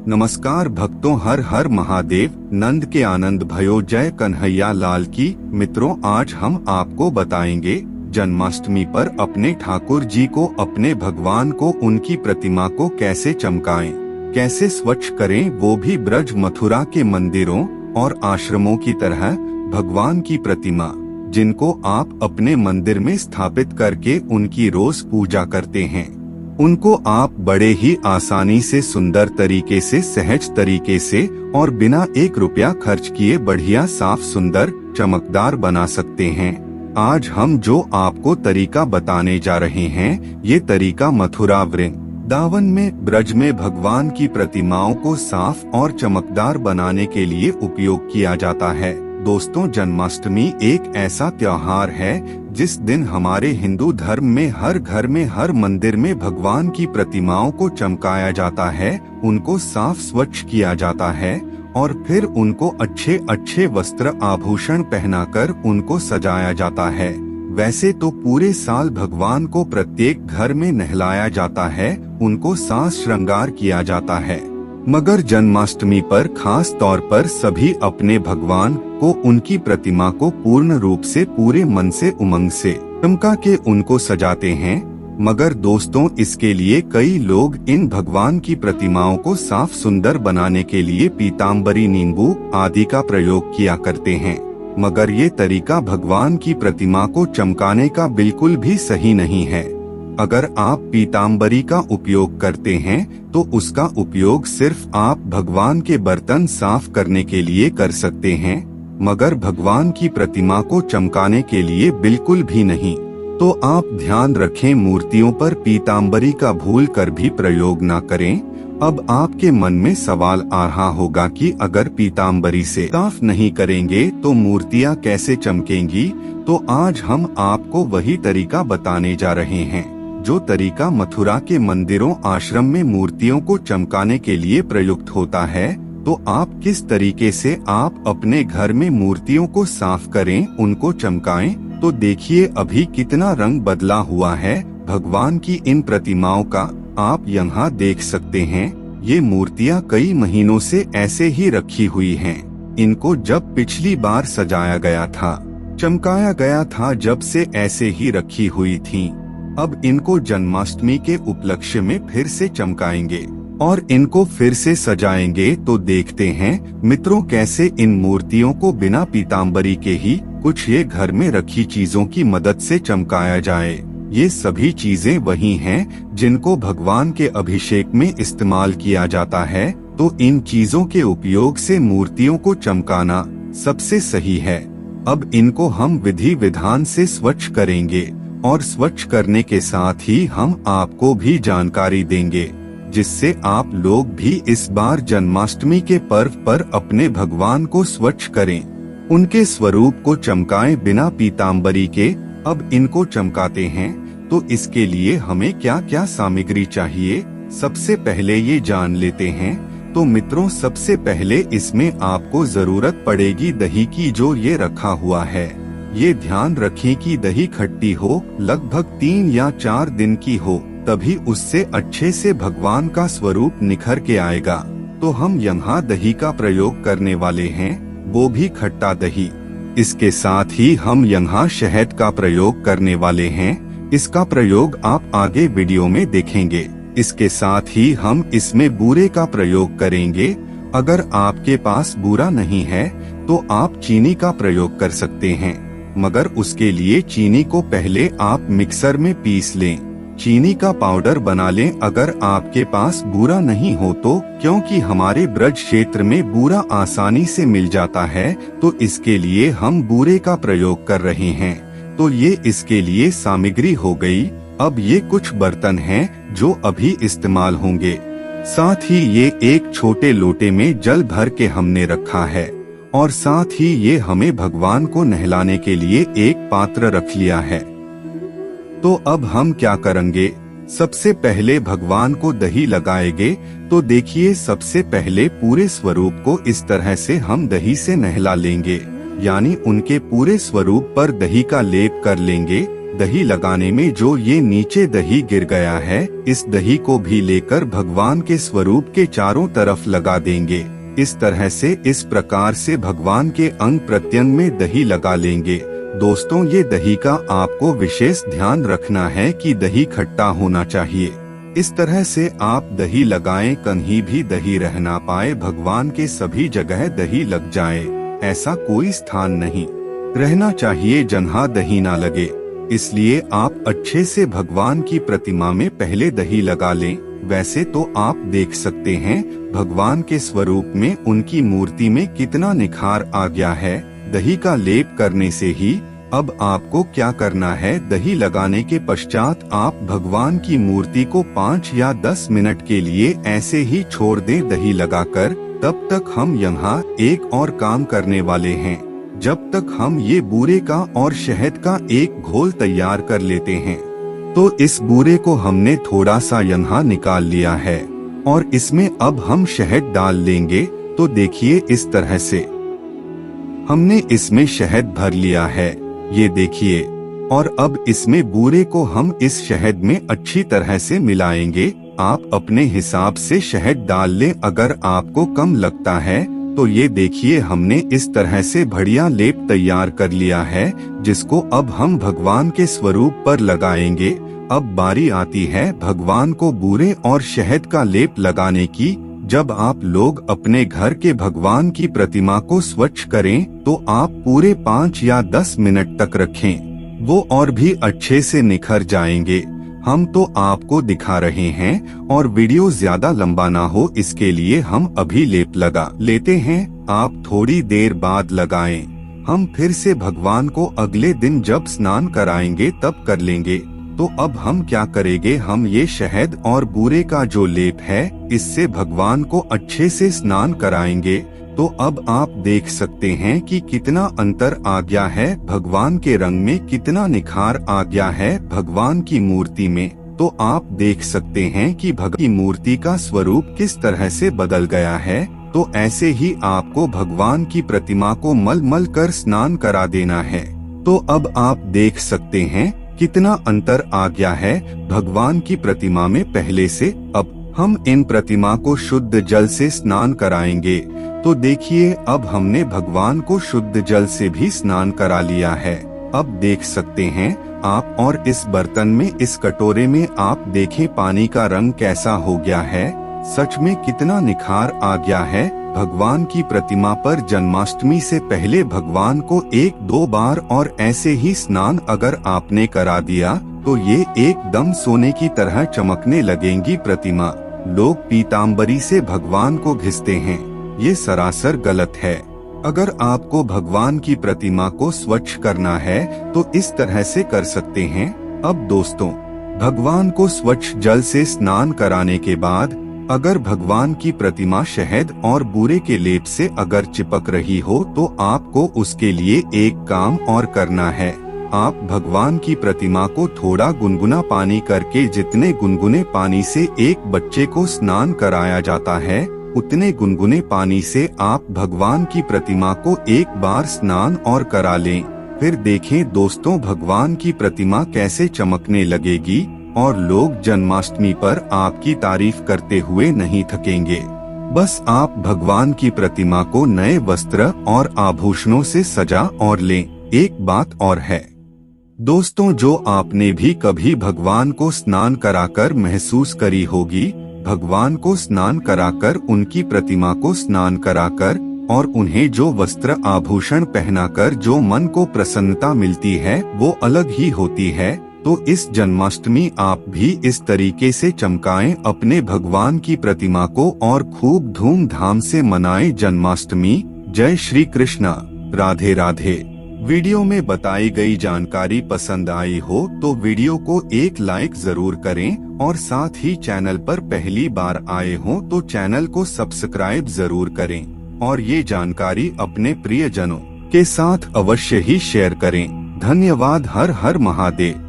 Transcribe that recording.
नमस्कार भक्तों, हर हर महादेव। नंद के आनंद भयो, जय कन्हैया लाल की। मित्रों, आज हम आपको बताएंगे जन्माष्टमी पर अपने ठाकुर जी को, अपने भगवान को, उनकी प्रतिमा को कैसे चमकाएं, कैसे स्वच्छ करें, वो भी ब्रज मथुरा के मंदिरों और आश्रमों की तरह। भगवान की प्रतिमा जिनको आप अपने मंदिर में स्थापित करके उनकी रोज पूजा करते हैं, उनको आप बड़े ही आसानी से, सुंदर तरीके से, सहज तरीके से और बिना 1 रुपया खर्च किए बढ़िया, साफ, सुंदर, चमकदार बना सकते हैं। आज हम जो आपको तरीका बताने जा रहे हैं, ये तरीका मथुरा वृंदावन में, ब्रज में भगवान की प्रतिमाओं को साफ और चमकदार बनाने के लिए उपयोग किया जाता है। दोस्तों, जन्माष्टमी एक ऐसा त्योहार है जिस दिन हमारे हिंदू धर्म में हर घर में, हर मंदिर में भगवान की प्रतिमाओं को चमकाया जाता है, उनको साफ स्वच्छ किया जाता है और फिर उनको अच्छे अच्छे वस्त्र आभूषण पहनाकर उनको सजाया जाता है। वैसे तो पूरे साल भगवान को प्रत्येक घर में नहलाया जाता है, उनको साज श्रृंगार किया जाता है, मगर जन्माष्टमी पर खास तौर पर सभी अपने भगवान को, उनकी प्रतिमा को पूर्ण रूप से, पूरे मन से, उमंग से चमका के उनको सजाते हैं। मगर दोस्तों, इसके लिए कई लोग इन भगवान की प्रतिमाओं को साफ सुंदर बनाने के लिए पीताम्बरी, नींबू आदि का प्रयोग किया करते हैं, मगर ये तरीका भगवान की प्रतिमा को चमकाने का बिल्कुल भी सही नहीं है। अगर आप पीताम्बरी का उपयोग करते हैं तो उसका उपयोग सिर्फ आप भगवान के बर्तन साफ करने के लिए कर सकते हैं, मगर भगवान की प्रतिमा को चमकाने के लिए बिल्कुल भी नहीं। तो आप ध्यान रखें, मूर्तियों पर पीताम्बरी का भूल कर भी प्रयोग न करें। अब आपके मन में सवाल आ रहा होगा कि अगर पीताम्बरी से साफ नहीं करेंगे तो मूर्तियां कैसे चमकेंगी? तो आज हम आपको वही तरीका बताने जा रहे हैं, जो तरीका मथुरा के मंदिरों, आश्रम में मूर्तियों को चमकाने के लिए प्रयुक्त होता है। तो आप किस तरीके से आप अपने घर में मूर्तियों को साफ करें, उनको चमकाएं। तो देखिए अभी कितना रंग बदला हुआ है भगवान की इन प्रतिमाओं का। आप यहाँ देख सकते हैं, ये मूर्तियाँ कई महीनों से ऐसे ही रखी हुई हैं। इनको जब पिछली बार सजाया गया था, चमकाया गया था, जब से ऐसे ही रखी हुई थीं। अब इनको जन्माष्टमी के उपलक्ष्य में फिर से चमकाएंगे और इनको फिर से सजाएंगे। तो देखते हैं मित्रों, कैसे इन मूर्तियों को बिना पीताम्बरी के ही कुछ ये घर में रखी चीजों की मदद से चमकाया जाए। ये सभी चीजें वही हैं जिनको भगवान के अभिषेक में इस्तेमाल किया जाता है। तो इन चीजों के उपयोग से मूर्तियों को चमकाना सबसे सही है। अब इनको हम विधि विधान से स्वच्छ करेंगे और स्वच्छ करने के साथ ही हम आपको भी जानकारी देंगे, जिससे आप लोग भी इस बार जन्माष्टमी के पर्व पर अपने भगवान को स्वच्छ करें, उनके स्वरूप को चमकाएं बिना पीताम्बरी के। अब इनको चमकाते हैं तो इसके लिए हमें क्या क्या सामग्री चाहिए, सबसे पहले ये जान लेते हैं। तो मित्रों, सबसे पहले इसमें आपको जरूरत पड़ेगी दही की, जो ये रखा हुआ है। ये ध्यान रखें कि दही खट्टी हो, लगभग 3 या 4 दिन की हो, तभी उससे अच्छे से भगवान का स्वरूप निखर के आएगा। तो हम यहाँ दही का प्रयोग करने वाले हैं, वो भी खट्टा दही। इसके साथ ही हम यहाँ शहद का प्रयोग करने वाले हैं, इसका प्रयोग आप आगे वीडियो में देखेंगे। इसके साथ ही हम इसमें बूरे का प्रयोग करेंगे। अगर आपके पास बूरा नहीं है तो आप चीनी का प्रयोग कर सकते हैं, मगर उसके लिए चीनी को पहले आप मिक्सर में पीस लें, चीनी का पाउडर बना लें। अगर आपके पास बूरा नहीं हो तो, क्योंकि हमारे ब्रज क्षेत्र में बूरा आसानी से मिल जाता है, तो इसके लिए हम बूरे का प्रयोग कर रहे हैं। तो ये इसके लिए सामग्री हो गई। अब ये कुछ बर्तन हैं जो अभी इस्तेमाल होंगे। साथ ही ये एक छोटे लोटे में जल भर के हमने रखा है और साथ ही ये हमें भगवान को नहलाने के लिए एक पात्र रख लिया है। तो अब हम क्या करेंगे, सबसे पहले भगवान को दही लगाएंगे। तो देखिए, सबसे पहले पूरे स्वरूप को इस तरह से हम दही से नहला लेंगे, यानी उनके पूरे स्वरूप पर दही का लेप कर लेंगे। दही लगाने में जो ये नीचे दही गिर गया है, इस दही को भी लेकर भगवान के स्वरूप के चारों तरफ लगा देंगे। इस तरह से इस प्रकार से भगवान के अंग प्रत्यंग में दही लगा लेंगे। दोस्तों, ये दही का आपको विशेष ध्यान रखना है कि दही खट्टा होना चाहिए। इस तरह से आप दही लगाएं, कहीं भी दही रह ना पाए, भगवान के सभी जगह दही लग जाए, ऐसा कोई स्थान नहीं रहना चाहिए जहाँ दही ना लगे। इसलिए आप अच्छे से भगवान की प्रतिमा में पहले दही लगा लें। वैसे तो आप देख सकते हैं भगवान के स्वरूप में, उनकी मूर्ति में कितना निखार आ गया है दही का लेप करने से ही। अब आपको क्या करना है, दही लगाने के पश्चात आप भगवान की मूर्ति को 5 या 10 मिनट के लिए ऐसे ही छोड़ दें दही लगाकर। तब तक हम यहाँ एक और काम करने वाले हैं। जब तक हम ये बूरे का और शहद का एक घोल तैयार कर लेते हैं। तो इस बूरे को हमने थोड़ा सा यहाँ निकाल लिया है और इसमें अब हम शहद डाल लेंगे। तो देखिए इस तरह से हमने इसमें शहद भर लिया है, ये देखिए। और अब इसमें बूरे को हम इस शहद में अच्छी तरह से मिलाएंगे। आप अपने हिसाब से शहद डाल लें, अगर आपको कम लगता है तो ये देखिए हमने इस तरह से बढ़िया लेप तैयार कर लिया है, जिसको अब हम भगवान के स्वरूप पर लगाएंगे। अब बारी आती है भगवान को बूरे और शहद का लेप लगाने की। जब आप लोग अपने घर के भगवान की प्रतिमा को स्वच्छ करें तो आप पूरे 5 या 10 मिनट तक रखें, वो और भी अच्छे से निखर जाएंगे। हम तो आपको दिखा रहे हैं और वीडियो ज्यादा लंबा ना हो, इसके लिए हम अभी लेप लगा लेते हैं। आप थोड़ी देर बाद लगाएं। हम फिर से भगवान को अगले दिन जब स्नान कराएंगे तब कर लेंगे। तो अब हम क्या करेंगे, हम ये शहद और बूरे का जो लेप है, इससे भगवान को अच्छे से स्नान कराएंगे। तो अब आप देख सकते हैं कि कितना अंतर आ गया है, भगवान के रंग में कितना निखार आ गया है भगवान की मूर्ति में। तो आप देख सकते हैं कि भगवान की मूर्ति का स्वरूप किस तरह से बदल गया है। तो ऐसे ही आपको भगवान की प्रतिमा को मल मल कर स्नान करा देना है। तो अब आप देख सकते हैं कितना अंतर आ गया है भगवान की प्रतिमा में पहले से। अब हम इन प्रतिमा को शुद्ध जल से स्नान कराएंगे। तो देखिए अब हमने भगवान को शुद्ध जल से भी स्नान करा लिया है। अब देख सकते हैं आप, और इस बर्तन में, इस कटोरे में आप देखें पानी का रंग कैसा हो गया है। सच में कितना निखार आ गया है भगवान की प्रतिमा पर। जन्माष्टमी से पहले भगवान को 1-2 बार और ऐसे ही स्नान अगर आपने करा दिया तो ये एकदम सोने की तरह चमकने लगेंगी प्रतिमा। लोग पीताम्बरी से भगवान को घिसते हैं, ये सरासर गलत है। अगर आपको भगवान की प्रतिमा को स्वच्छ करना है तो इस तरह से कर सकते हैं। अब दोस्तों, भगवान को स्वच्छ जल से स्नान कराने के बाद अगर भगवान की प्रतिमा शहद और बूरे के लेप से अगर चिपक रही हो तो आपको उसके लिए एक काम और करना है। आप भगवान की प्रतिमा को थोड़ा गुनगुना पानी करके, जितने गुनगुने पानी से एक बच्चे को स्नान कराया जाता है, उतने गुनगुने पानी से आप भगवान की प्रतिमा को एक बार स्नान और करा लें। फिर देखें दोस्तों भगवान की प्रतिमा कैसे चमकने लगेगी और लोग जन्माष्टमी पर आपकी तारीफ करते हुए नहीं थकेंगे। बस आप भगवान की प्रतिमा को नए वस्त्र और आभूषणों से सजा और लें। एक बात और है दोस्तों, जो आपने भी कभी भगवान को स्नान कराकर महसूस करी होगी, भगवान को स्नान कराकर, उनकी प्रतिमा को स्नान कराकर और उन्हें जो वस्त्र आभूषण पहनाकर जो मन को प्रसन्नता मिलती है वो अलग ही होती है। तो इस जन्माष्टमी आप भी इस तरीके से चमकाएं अपने भगवान की प्रतिमा को और खूब धूमधाम से मनाएं जन्माष्टमी। जय श्री कृष्णा, राधे राधे। वीडियो में बताई गई जानकारी पसंद आई हो तो वीडियो को एक लाइक जरूर करें और साथ ही चैनल पर पहली बार आए हो तो चैनल को सब्सक्राइब जरूर करें और ये जानकारी अपने प्रियजनों के साथ अवश्य ही शेयर करें। धन्यवाद। हर हर महादेव।